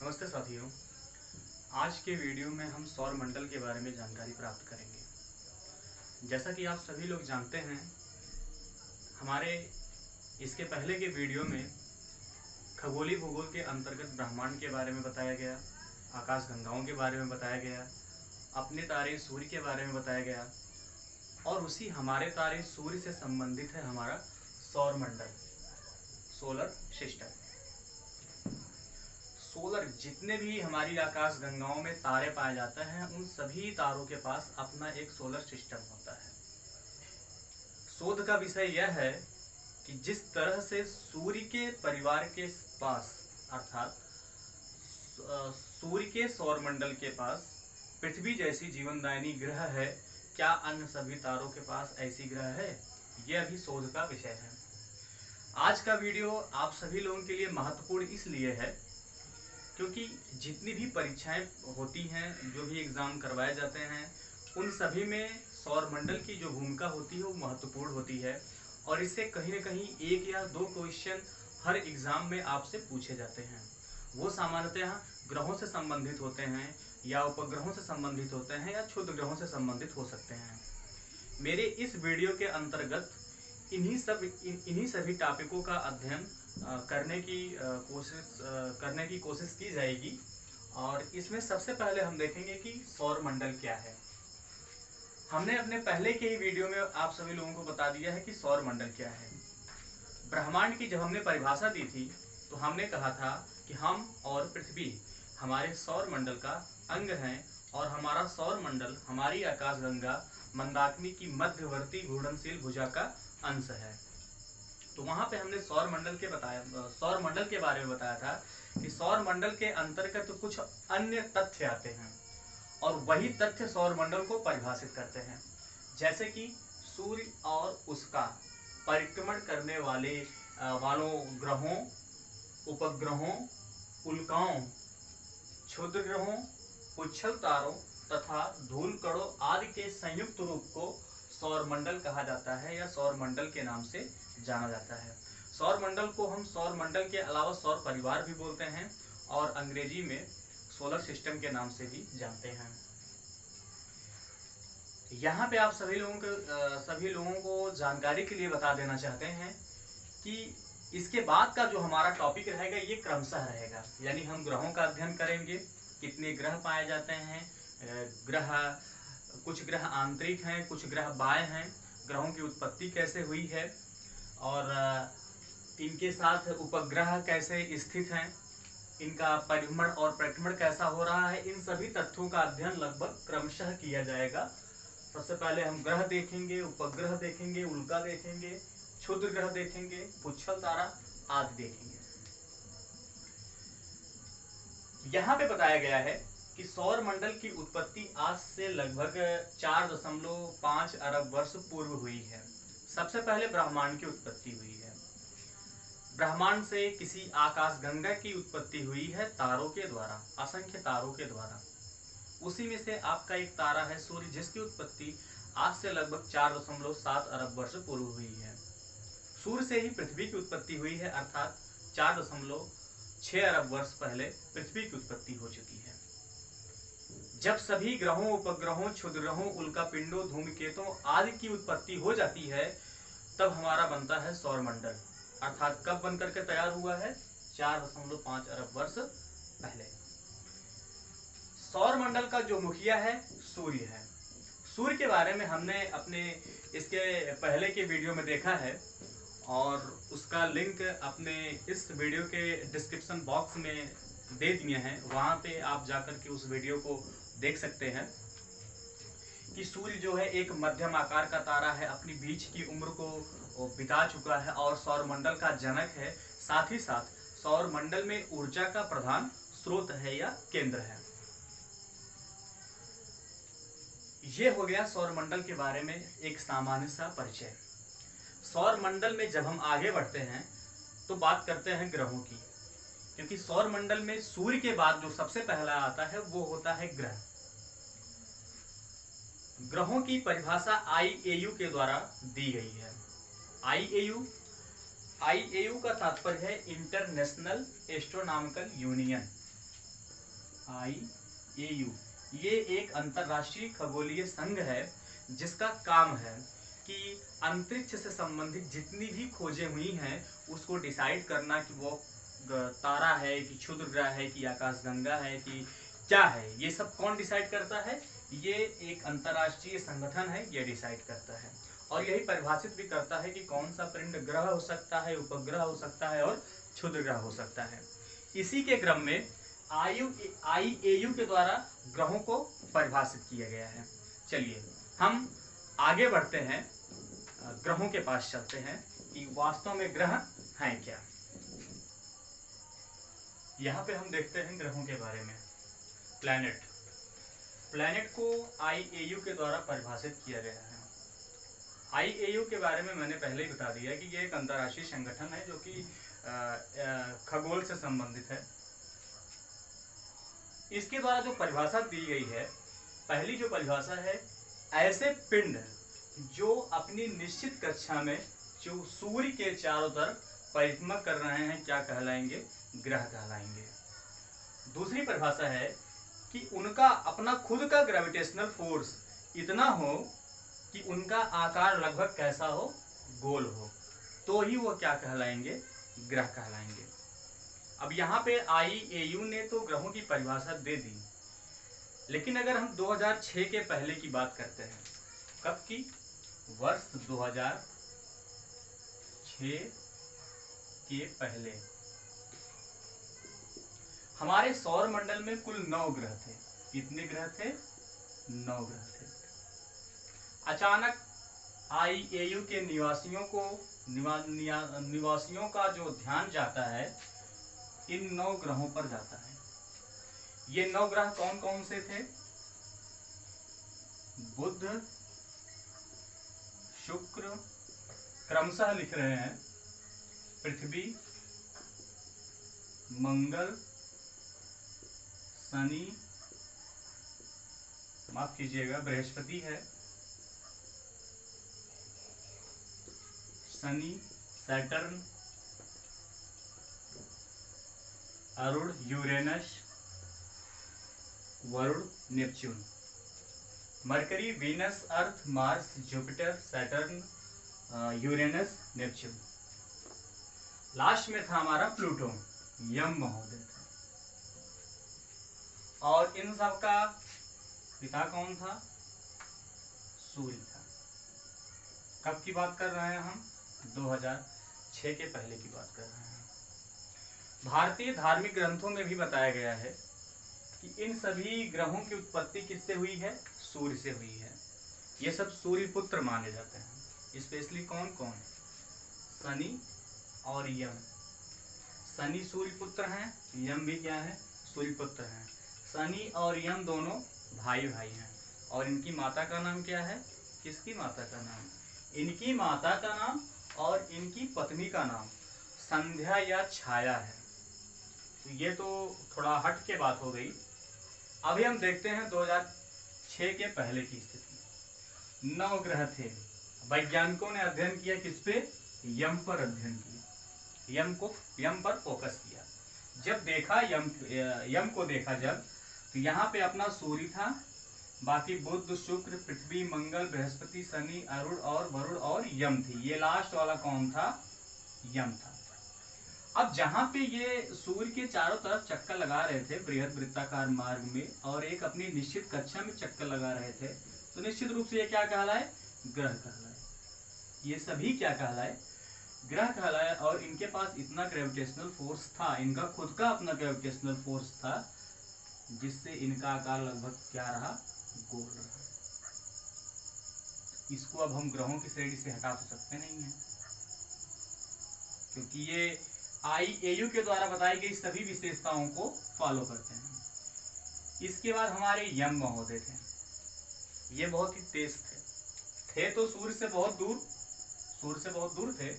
नमस्ते साथियों। आज के वीडियो में हम सौर मंडल के बारे में जानकारी प्राप्त करेंगे। जैसा कि आप सभी लोग जानते हैं, हमारे इसके पहले के वीडियो में खगोलीय भूगोल के अंतर्गत ब्रह्मांड के बारे में बताया गया, आकाश गंगाओं के बारे में बताया गया, अपने तारे सूर्य के बारे में बताया गया और उसी हमारे तारे सूर्य से संबंधित है हमारा सौर मंडल, सोलर सिस्टम। सोलर जितने भी हमारी आकाश गंगाओं में तारे पाए जाते हैं, उन सभी तारों के पास अपना एक सोलर सिस्टम होता है। शोध का विषय यह है कि जिस तरह से सूर्य के परिवार के पास अर्थात सूर्य के सौर मंडल के पास पृथ्वी जैसी जीवनदायिनी ग्रह है, क्या अन्य सभी तारों के पास ऐसी ग्रह है? यह भी शोध का विषय है। आज का वीडियो आप सभी लोगों के लिए महत्वपूर्ण इसलिए है क्योंकि जितनी भी परीक्षाएं होती हैं, जो भी एग्ज़ाम करवाए जाते हैं, उन सभी में सौर मंडल की जो भूमिका होती है वो महत्वपूर्ण होती है और इससे कहीं न कहीं एक या दो क्वेश्चन हर एग्ज़ाम में आपसे पूछे जाते हैं। वो सामान्यतः ग्रहों से संबंधित होते हैं या उपग्रहों से संबंधित होते हैं या क्षुद्र ग्रहों से संबंधित हो सकते हैं। मेरे इस वीडियो के अंतर्गत इन्हीं सभी टॉपिकों का अध्ययन करने की कोशिश की जाएगी और इसमें सबसे पहले हम देखेंगे कि सौर मंडल क्या है। हमने अपने पहले के ही वीडियो में आप सभी लोगों को बता दिया है कि सौर मंडल क्या है। ब्रह्मांड की जब हमने परिभाषा दी थी तो हमने कहा था कि हम और पृथ्वी हमारे सौर मंडल का अंग हैं और हमारा सौर मंडल हमारी आकाशगंगा मंदाकिनी की मध्यवर्ती घूर्णनशील भुजा का अंश है। तो वहां पे हमने सौर मंडल के बारे में बताया था कि सौर मंडल के अंतर्गत कुछ अन्य तथ्य आते हैं और वही तथ्य सौर मंडल को परिभाषित करते हैं। जैसे कि सूर्य और उसका परिक्रमण करने वालों ग्रहों, उपग्रहों, उल्काओं, क्षुद्र ग्रहों, उच्छल तारों तथा धूल कणों आदि के संयुक्त रूप को सौर मंडल कहा जाता है या सौर मंडल के नाम से जाना जाता है। सौर मंडल को हम सौर मंडल के अलावा सौर परिवार भी बोलते हैं और अंग्रेजी में सोलर सिस्टम के नाम से भी जानते हैं। यहाँ पे आप सभी लोगों को जानकारी के लिए बता देना चाहते हैं कि इसके बाद का जो हमारा टॉपिक रहेगा ये क्रमशः रहेगा, यानी हम ग्रहों का अध्ययन करेंगे, कितने ग्रह पाए जाते हैं, कुछ ग्रह आंतरिक हैं, कुछ ग्रह बाह्य हैं, ग्रहों की उत्पत्ति कैसे हुई है और इनके साथ उपग्रह कैसे स्थित हैं, इनका परिभ्रमण और परिक्रमण कैसा हो रहा है, इन सभी तथ्यों का अध्ययन लगभग क्रमशः किया जाएगा। सबसे पहले हम ग्रह देखेंगे, उपग्रह देखेंगे, उल्का देखेंगे, क्षुद्र ग्रह देखेंगे, उच्छल तारा आदि देखेंगे। यहाँ पे बताया गया है कि सौर मंडल की उत्पत्ति आज से लगभग 4.5 अरब वर्ष पूर्व हुई है। सबसे पहले ब्रह्मांड की उत्पत्ति हुई है। ब्रह्मांड से किसी आकाशगंगा की उत्पत्ति हुई है तारों के द्वारा, असंख्य तारों के द्वारा। उसी में से आपका एक तारा है सूर्य, जिसकी उत्पत्ति आज से लगभग 4.7 अरब वर्ष पूर्व हुई है। सूर्य से ही पृथ्वी की उत्पत्ति हुई है, अर्थात 4.6 अरब वर्ष पहले पृथ्वी की उत्पत्ति हो चुकी है। जब सभी ग्रहों, उपग्रहों, क्षुद्र ग्रहों, उल्कापिंडों, धूमकेतुओं आदि की उत्पत्ति हो जाती है, तब हमारा बनता है सौर मंडल। अर्थात कब बनकर के तैयार हुआ है? 4.5 अरब वर्ष पहले। सौर मंडल का जो मुखिया है सूर्य है। सूर्य के बारे में हमने अपने इसके पहले के वीडियो में देखा है और उसका लिंक अपने इस वीडियो के डिस्क्रिप्शन बॉक्स में दे दिए हैं। वहां पे आप जाकर के उस वीडियो को देख सकते हैं कि सूर्य जो है एक मध्यम आकार का तारा है, अपनी बीच की उम्र को बिता चुका है और सौर मंडल का जनक है। साथ ही साथ सौर मंडल में ऊर्जा का प्रधान स्रोत है या केंद्र है। ये हो गया सौर मंडल के बारे में एक सामान्य सा परिचय। सौर मंडल में जब हम आगे बढ़ते हैं तो बात करते हैं ग्रहों की, क्योंकि सौर मंडल में सूर्य के बाद जो सबसे पहला आता है वो होता है ग्रह। ग्रहों की परिभाषा IAU के द्वारा दी गई है। IAU का तात्पर्य है इंटरनेशनल एस्ट्रोनॉमिकल यूनियन। IAU ये एक अंतरराष्ट्रीय खगोलीय संघ है जिसका काम है कि अंतरिक्ष से संबंधित जितनी भी खोजें हुई हैं उसको डिसाइड करना कि वो तारा है कि क्षुद्र ग्रह है कि आकाशगंगा है कि क्या है, ये सब कौन डिसाइड करता है? ये एक अंतरराष्ट्रीय संगठन है, ये डिसाइड करता है और यही परिभाषित भी करता है कि कौन सा पिंड ग्रह हो सकता है, उपग्रह हो सकता है और क्षुद्र ग्रह हो सकता है। इसी के क्रम में IAU के द्वारा ग्रहों को परिभाषित किया गया है। चलिए हम आगे बढ़ते हैं, ग्रहों के पास चलते हैं कि वास्तव में ग्रह हैं क्या। यहाँ पे हम देखते हैं ग्रहों के बारे में। प्लैनेट को IAU के द्वारा परिभाषित किया गया है। IAU के बारे में मैंने पहले ही बता दिया कि ये एक अंतर्राष्ट्रीय संगठन है जो कि खगोल से संबंधित है। इसके द्वारा जो परिभाषा दी गई है, पहली जो परिभाषा है, ऐसे पिंड जो अपनी निश्चित कक्षा में जो सूर्य के चारों तरफ परिक्रमा कर रहे हैं क्या कहलाएंगे? ग्रह कहलाएंगे। दूसरी परिभाषा है कि उनका अपना खुद का ग्रेविटेशनल फोर्स इतना हो कि उनका आकार लगभग कैसा हो? गोल हो, तो ही वो क्या कहलाएंगे? ग्रह कहलाएंगे। अब यहाँ पे IAU ने तो ग्रहों की परिभाषा दे दी, लेकिन अगर हम 2006 के पहले की बात करते हैं, कब की? वर्ष 2006 के पहले हमारे सौर मंडल में कुल 9 ग्रह थे। कितने ग्रह थे? 9 ग्रह थे। अचानक IAU के निवासियों का जो ध्यान जाता है इन 9 ग्रहों पर जाता है। ये 9 ग्रह कौन कौन से थे? बुध, शुक्र, क्रमशः लिख रहे हैं, पृथ्वी, मंगल, शनि, माफ कीजिएगा बृहस्पति है, शनि, सैटर्न, अरुण, यूरेनस, वरुण, Neptune, Mercury, Venus, Earth, Mars, Jupiter, Saturn, Uranus, Neptune. Last में था हमारा प्लूटो, यम महोदय था। और इन सब का पिता कौन था? सूर्य था। कब की बात कर रहे हैं हम? 2006 के पहले की बात कर रहे हैं। भारतीय धार्मिक ग्रंथों में भी बताया गया है कि इन सभी ग्रहों की उत्पत्ति किससे हुई है? सूर्य से हुई है। ये सब सूर्य पुत्र माने जाते हैं। स्पेशली कौन कौन? शनि और यम। शनि सूर्य पुत्र हैं, यम भी क्या है? सूर्य पुत्र हैं। शनि और यम दोनों भाई भाई हैं। और इनकी माता का नाम क्या है? किसकी माता का नाम? इनकी माता का नाम और इनकी पत्नी का नाम संध्या या छाया है। तो ये तो थोड़ा हट के बात हो गई। अभी हम देखते हैं 2006 के पहले की स्थिति। 9 ग्रह थे। वैज्ञानिकों ने अध्ययन किया किस पे? यम पर अध्ययन किया। यम पर फोकस किया। जब देखा यम को देखा जब, तो यहाँ पे अपना सूर्य था, बाकी बुध, शुक्र, पृथ्वी, मंगल, बृहस्पति, शनि, अरुण और वरुण और यम थी। ये लास्ट वाला कौन था? यम था। अब जहां पे ये सूर्य के चारों तरफ चक्कर लगा रहे थे बृहद वृत्ताकार मार्ग में और एक अपनी निश्चित कक्षा में चक्कर लगा रहे थे, तो निश्चित रूप से ये क्या कहलाए? ग्रह कहलाए। ये सभी क्या कहलाए? ग्रह कहलाए। और इनके पास इतना ग्रेविटेशनल फोर्स था, इनका खुद का अपना ग्रेविटेशनल फोर्स था, जिससे इनका आकार लगभग क्या रहा? गोल रहा। इसको अब हम ग्रहों की श्रेणी से हटा तो सकते नहीं हैं, क्योंकि ये IAU के द्वारा बताई गई सभी विशेषताओं को फॉलो करते हैं। इसके बाद हमारे यम महोदय थे। ये बहुत ही तेज थे तो सूर्य से बहुत दूर थे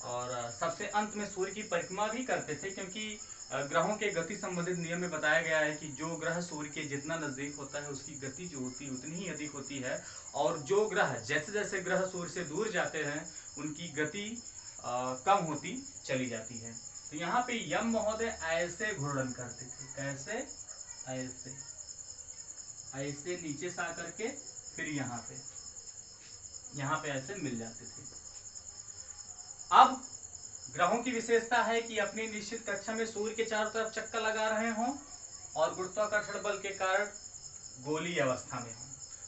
और सबसे अंत में सूर्य की परिक्रमा भी करते थे, क्योंकि ग्रहों के गति संबंधित नियम में बताया गया है कि जो ग्रह सूर्य के जितना नजदीक होता है उसकी गति जो होती है उतनी ही अधिक होती है, और जो ग्रह जैसे जैसे ग्रह सूर्य से दूर जाते हैं उनकी गति कम होती चली जाती है। तो यहाँ पे यम महोदय ऐसे घूर्णन करते थे, कैसे, ऐसे ऐसे नीचे से आकर के फिर यहाँ पे ऐसे मिल जाते थे। अब ग्रहों की विशेषता है कि अपनी निश्चित कक्षा में सूर्य के चारों तरफ चक्कर लगा रहे हों और गुरुत्वाकर्षण बल के कारण गोलीय अवस्था में हों।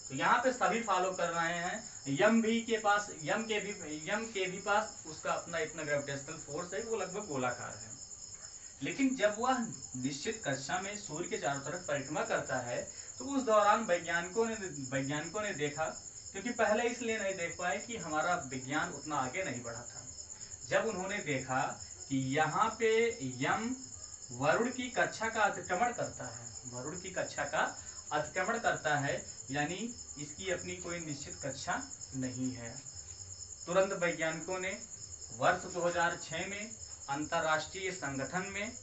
तो यहाँ पे सभी फॉलो कर रहे हैं। यम के भी पास उसका अपना इतना ग्रेविटेशनल फोर्स है, वो लगभग गोलाकार है। लेकिन जब वह निश्चित कक्षा में सूर्य के चारों तरफ परिक्रमा करता है तो उस दौरान वैज्ञानिकों ने देखा, क्योंकि पहले इसलिए नहीं देख पाए कि हमारा विज्ञान उतना आगे नहीं बढ़ा था। जब उन्होंने देखा कि यहाँ पे यम वरुण की कक्षा का अतिक्रमण करता है, वरुण की कक्षा का अतिक्रमण करता है, यानी इसकी अपनी कोई निश्चित कक्षा नहीं है। तुरंत वैज्ञानिकों ने वर्ष 2006 में अंतरराष्ट्रीय संगठन में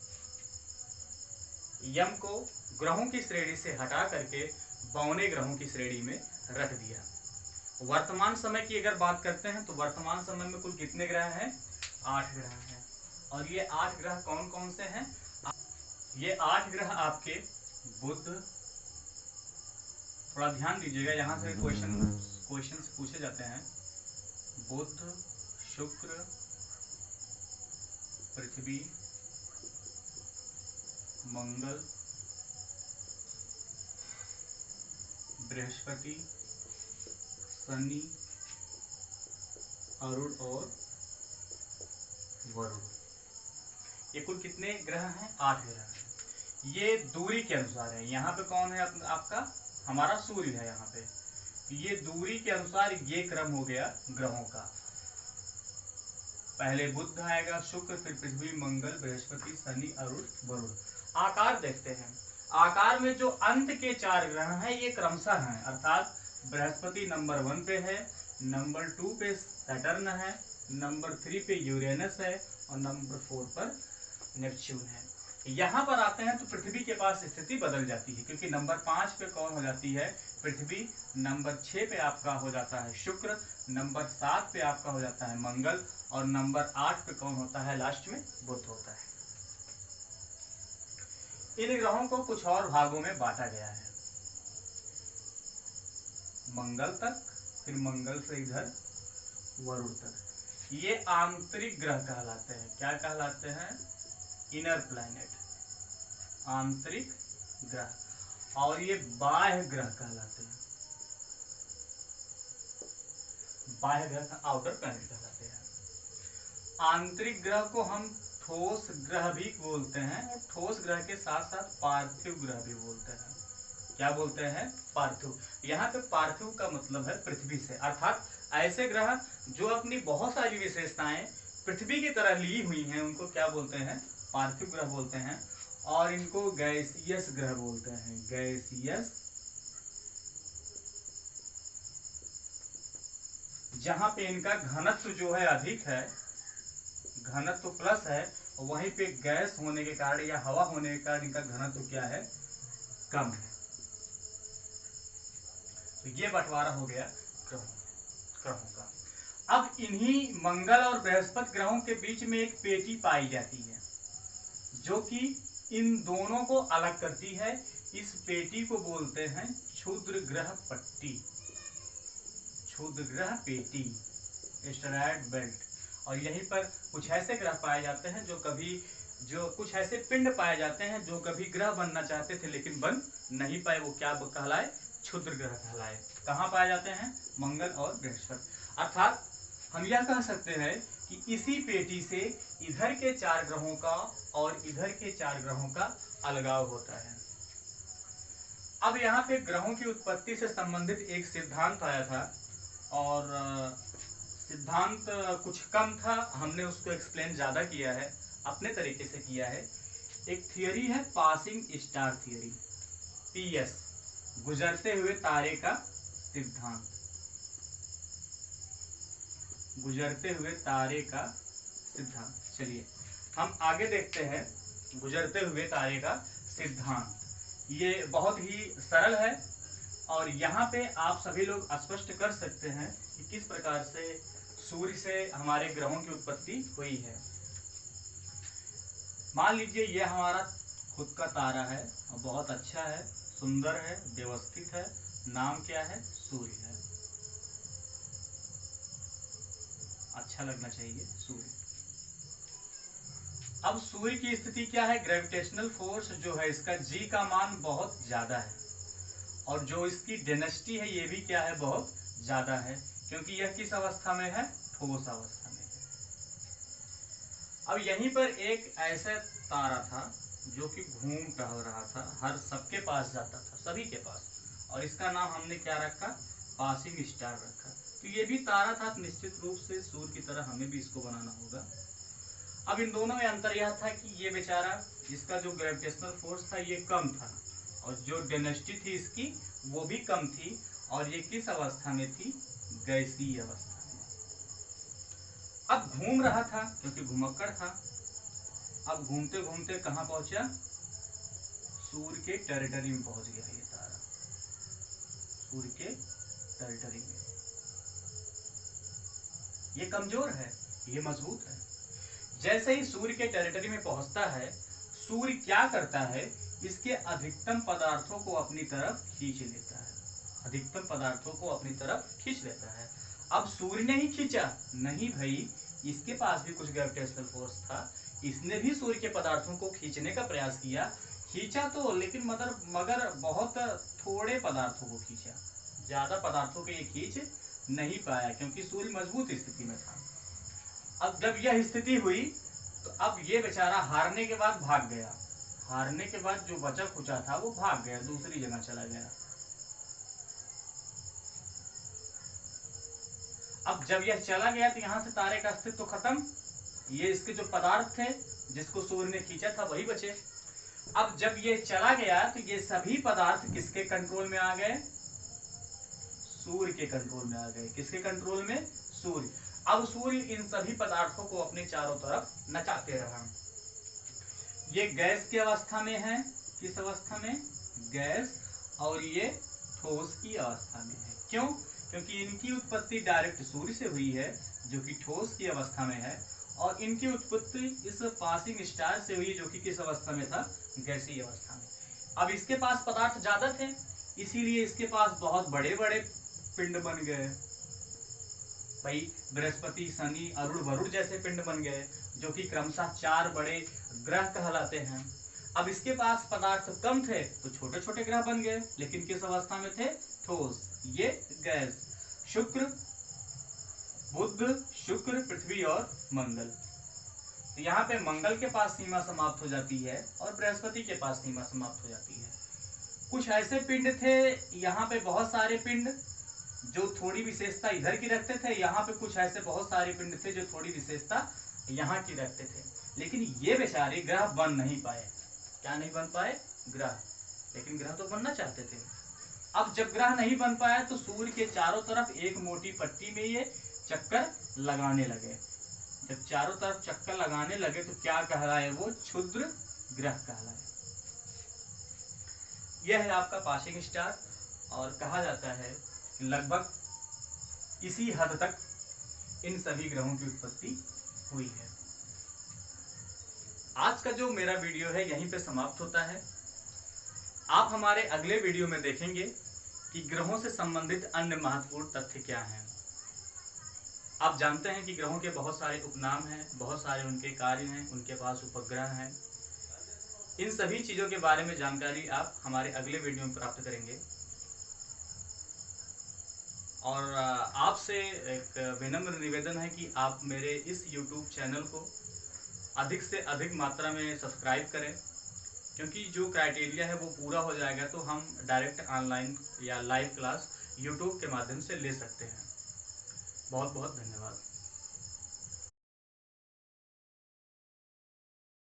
यम को ग्रहों की श्रेणी से हटा करके बौने ग्रहों की श्रेणी में रख दिया। वर्तमान समय की अगर बात करते हैं तो वर्तमान समय में कुल कितने ग्रह हैं? 8 ग्रह हैं। और ये 8 ग्रह कौन कौन से हैं? ये 8 ग्रह आपके बुध, थोड़ा ध्यान दीजिएगा, यहाँ से क्वेश्चन पूछे जाते हैं। बुध, शुक्र, पृथ्वी, मंगल, बृहस्पति, शनि, अरुण और वरुण। ये कुल कितने ग्रह हैं? 8 ग्रह हैं। ये दूरी के अनुसार है। यहाँ पे कौन है आपका? हमारा सूर्य है यहाँ पे। ये दूरी के अनुसार ये क्रम हो गया ग्रहों का। पहले बुध आएगा, शुक्र, फिर पृथ्वी, मंगल, बृहस्पति, शनि, अरुण, वरुण। आकार देखते हैं। आकार में जो अंत के 4 ग्रह हैं ये क्रमशः हैं, अर्थात बृहस्पति नंबर 1 पे है, नंबर 2 पे सैटर्न है, नंबर 3 पे यूरेनस है और नंबर 4 पर नेपच्यून है। यहाँ पर आते हैं तो पृथ्वी के पास स्थिति बदल जाती है, क्योंकि नंबर 5 पे कौन हो जाती है? पृथ्वी। नंबर 6 पे आपका हो जाता है शुक्र, नंबर 7 पे आपका हो जाता है मंगल और नंबर 8 पे कौन होता है? लास्ट में बुध होता है। इन ग्रहों को कुछ और भागों में बांटा गया है। मंगल तक, फिर मंगल से इधर वरुण तक। ये आंतरिक ग्रह कहलाते हैं। क्या कहलाते हैं? इनर प्लैनेट, आंतरिक ग्रह। और ये बाह्य ग्रह कहलाते हैं। बाह्य ग्रह आउटर प्लैनेट कहलाते हैं। आंतरिक ग्रह को हम ठोस ग्रह भी बोलते हैं और ठोस ग्रह के साथ साथ पार्थिव ग्रह भी बोलते हैं। क्या बोलते हैं? पार्थिव। यहाँ पे पार्थिव का मतलब है पृथ्वी से, अर्थात ऐसे ग्रह जो अपनी बहुत सारी विशेषताएं पृथ्वी की तरह ली हुई हैं, उनको क्या बोलते हैं? पार्थिव ग्रह बोलते हैं। और इनको गैसियस ग्रह बोलते हैं। गैसियस, जहां पे इनका घनत्व जो है अधिक है, घनत्व प्लस है, वहीं पे गैस होने के कारण या हवा होने के कारण इनका घनत्व क्या है? कम है। तो ये बंटवारा हो गया ग्रहों का। अब इन्हीं मंगल और बृहस्पति ग्रहों के बीच में एक पेटी पाई जाती है जो कि इन दोनों को अलग करती है। इस पेटी को बोलते हैं क्षुद्र ग्रह पट्टी, क्षुद्र ग्रह पेटी, एस्टेरॉयड बेल्ट। और यहीं पर कुछ ऐसे ग्रह पाए जाते हैं जो कुछ ऐसे पिंड पाए जाते हैं जो कभी ग्रह बनना चाहते थे लेकिन बन नहीं पाए। वो क्या कहलाए? क्षुद्र ग्रह कहलाए। कहाँ पाए जाते हैं? मंगल और बृहस्पति। अर्थात हम यह कह सकते हैं कि इसी पेटी से इधर के 4 ग्रहों का और इधर के 4 ग्रहों का अलगाव होता है। अब यहाँ पे ग्रहों की उत्पत्ति से संबंधित एक सिद्धांत आया था और सिद्धांत कुछ कम था, हमने उसको एक्सप्लेन ज्यादा किया है, अपने तरीके से किया है। एक थियरी है पासिंग स्टार थियरी, पीएस, गुजरते हुए तारे का सिद्धांत। गुजरते हुए तारे का सिद्धांत। चलिए हम आगे देखते हैं गुजरते हुए तारे का सिद्धांत। ये बहुत ही सरल है और यहाँ पे आप सभी लोग स्पष्ट कर सकते हैं कि किस प्रकार से सूर्य से हमारे ग्रहों की उत्पत्ति हुई है। मान लीजिए ये हमारा खुद का तारा है और बहुत अच्छा है, सुंदर है, व्यवस्थित है। नाम क्या है? सूर्य है। अच्छा लगना चाहिए सूर्य। अब सूर्य की स्थिति क्या है? ग्रेविटेशनल फोर्स जो है इसका जी का मान बहुत ज्यादा है, और जो इसकी डेंसिटी है ये भी क्या है? बहुत ज्यादा है, क्योंकि यह किस अवस्था में है? ठोस अवस्था में है। अब यहीं पर एक ऐसा तारा था जो कि घूम टहल रहा था, हर सबके पास जाता था, सभी के पास, और इसका नाम हमने क्या रखा? पासिंग स्टार रखा। तो ये भी तारा था, निश्चित रूप से सूर्य की तरह हमें भी इसको बनाना होगा। अब इन दोनों में अंतर यह था कि ये बेचारा, इसका जो ग्रेविटेशनल फोर्स था ये कम था, और जो डेंसिटी थी इसकी वो भी कम थी, और ये किस अवस्था में थी? गैसीय अवस्था में। अब घूम रहा था क्योंकि घुमक्कड़ था। अब घूमते घूमते कहाँ पहुंचा? सूर्य के टेरिटरी में पहुंच गया ये तारा, सूर्य के टेरिटरी में। ये कमजोर है, ये मजबूत है। जैसे ही सूर्य के टेरिटरी में पहुंचता है, सूर्य क्या करता है? इसके अधिकतम पदार्थों को अपनी तरफ खींच लेता है, अधिकतम पदार्थों को अपनी तरफ खींच लेता है। अब सूर्य ने ही खींचा? नहीं भाई, इसके पास भी कुछ ग्रेविटेशनल फोर्स था, इसने भी सूर्य के पदार्थों को खींचने का प्रयास किया। खींचा तो, लेकिन मगर बहुत थोड़े पदार्थों को खींचा, ज्यादा पदार्थों को ये खींच नहीं पाया, क्योंकि सूर्य मजबूत स्थिति में था। अब जब यह स्थिति हुई तो अब ये बेचारा हारने के बाद भाग गया। हारने के बाद जो बचा खुचा था वो भाग गया, दूसरी जगह चला गया। अब जब यह चला गया तो यहाँ से तारे का अस्तित्व खत्म। ये इसके जो पदार्थ थे जिसको सूर्य ने खींचा था वही बचे। अब जब ये चला गया तो ये सभी पदार्थ किसके कंट्रोल में आ गए? सूर्य के कंट्रोल में आ गए। किसके कंट्रोल में? सूर्य। अब सूर्य इन सभी पदार्थों को अपने चारों तरफ नचाते रहा। ये गैस की अवस्था में है। किस अवस्था में? गैस। और ये ठोस की अवस्था में है। क्यों? क्योंकि इनकी उत्पत्ति डायरेक्ट सूर्य से हुई है जो कि ठोस की अवस्था में है, और इनकी उत्पत्ति इस पासिंग स्टार से हुई जो कि किस अवस्था में था? गैसीय अवस्था में। अब इसके पास पदार्थ ज्यादा थे, इसीलिए इसके पास बहुत बड़े बड़े पिंड बन गए। भाई बृहस्पति, शनि, अरुण, वरुण जैसे पिंड बन गए, जो कि क्रमशः 4 बड़े ग्रह कहलाते हैं। अब इसके पास पदार्थ कम थे तो छोटे छोटे ग्रह बन गए, लेकिन किस अवस्था में थे? ठोस। ये गैस। शुक्र, बुध, शुक्र, पृथ्वी और मंगल। तो यहाँ पे मंगल के पास सीमा समाप्त हो जाती है और बृहस्पति के पास सीमा समाप्त हो जाती है। कुछ ऐसे पिंड थे, यहाँ पे बहुत सारे पिंड जो थोड़ी विशेषता इधर की रखते थे, यहाँ पे कुछ ऐसे बहुत सारे पिंड थे जो थोड़ी विशेषता यहाँ की रखते थे। लेकिन ये बेचारे ग्रह बन नहीं पाए। क्या नहीं बन पाए? ग्रह। लेकिन ग्रह तो बनना चाहते थे। अब जब ग्रह नहीं बन पाया तो सूर्य के चारों तरफ एक मोटी पट्टी में ये चक्कर लगाने लगे। जब चारों तरफ चक्कर लगाने लगे तो क्या कहलाए? वो क्षुद्र ग्रह कहलाए। यह है आपका पासिंग स्टार, और कहा जाता है कि लगभग इसी हद तक इन सभी ग्रहों की उत्पत्ति हुई है। आज का जो मेरा वीडियो है यहीं पे समाप्त होता है। आप हमारे अगले वीडियो में देखेंगे कि ग्रहों से संबंधित अन्य महत्वपूर्ण तथ्य क्या हैं। आप जानते हैं कि ग्रहों के बहुत सारे उपनाम हैं, बहुत सारे उनके कार्य हैं, उनके पास उपग्रह हैं। इन सभी चीजों के बारे में जानकारी आप हमारे अगले वीडियो में प्राप्त करेंगे। और आपसे एक विनम्र निवेदन है कि आप मेरे इस YouTube चैनल को अधिक से अधिक मात्रा में सब्सक्राइब करें, क्योंकि जो क्राइटेरिया है वो पूरा हो जाएगा तो हम डायरेक्ट ऑनलाइन या लाइव क्लास YouTube के माध्यम से ले सकते हैं। बहुत बहुत धन्यवाद।